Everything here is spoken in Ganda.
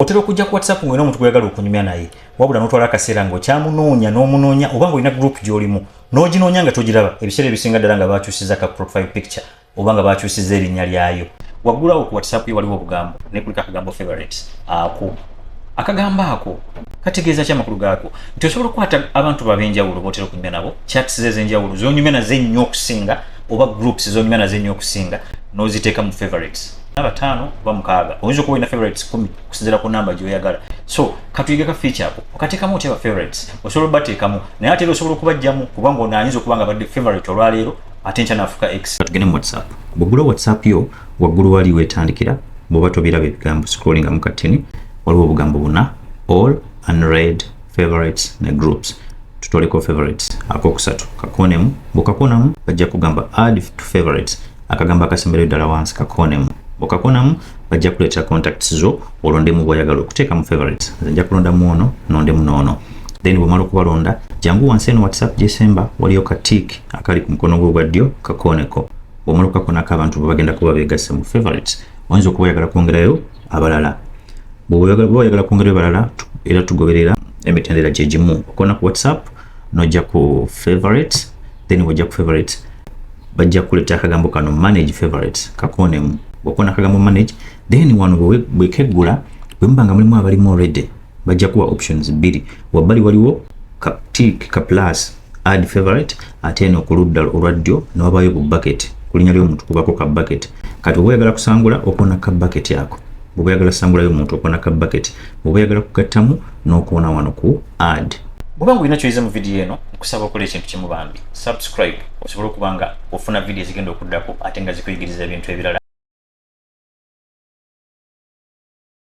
otera okujja ku WhatsApp ng'olina omuntu gweyagala okunyumya naye wabula n'otwala akaseera ng'okyamunoonya n'omunoonya oba ng'olina group gy'olimu n'oginoonya nga togiraba ebiseera ebisinga ddala nga baakyusiza ka profile picture oba nga baakyusiza erinnya lyayo waggulawo ku WhatsApp ye waliwo obugambo ne kuliko akagambo favorites ako akagambo ako kategeeza ki amakulu gaako nti osobola okukwata abantu bab'enjawulo b'otera okunyumya nabo chats ez'enjawulo z'onyumya nazo ennyo okusinga oba groups z'onyumya nazo ennyo okusinga n'oziteeka mu favorites namba 5 oba 6 oyinza okuba olina favorites 10 okusinziira ku namba gy'oyagala so katuyiga ka feature ako okateekamu otya ba favorites osobola obateekamu naye ate era osobola okubajjamu kubanga ono ayinza okuba nga badde favorite olwaleero ate nkya n'afuuka x tugende mu WhatsApp bw'oggula WhatsApp yo waggulu wali weetandikira bw'oba tobiraba ebigambo scrollinga mu katini waliwo obugambo buna all unread favorites ne groups tutoleko favorites akokusatu kakonemu bw'okakonamu bajja kugamba add to favorites akagamba akasembereyo ddala wansi kakonemu bw'okakonamu bajja kuleetera contacts zo olondemu bw'oyagala okuteeka mu favorites nja kulondamu ono nondemu n'ono then bw'omala okubalonda jangu wansi eno WhatsApp gyesemba waliyo ka tick akali ku mukono gwo ogwa ddyo kakoneko bw'omala okukakonako abantu bagenda kuba beegasse mu favorites oyinza okuba oyagala kwongerayo abalala bw'oyagala kwongerayo balala era tugoberera emitendera gye gimu okona ku WhatsApp n'ojja ku favorites then bw'ojja ku favorites bajja kuleeta akagambo kano manage favorites kakonemu bw'okona akagambo manage then wano bwekeggula bwe muba nga mulimu abalimu already bajja kuwa options 2 wabbali waliwo ka tick ka plus add favorite ate eno ku ludda olwa ddyo n'obayo ku bucket kulinnya ly'omuntu kubako ka bucket kati bwe oyagala kusangula okona ka bucket yako bwe oyagala kusangulayo omuntu okona ka bucket bwe oyagala kugattamu n'okona wano ku add bw'oba ng'olina ky'oyize mu vidiyo eno nkusaba okola ekintu kimu bambi subscribe osobola okuba nga ofuna vidiyo zigenda okuddako ate nga zikuyigiriza ebintu ebirala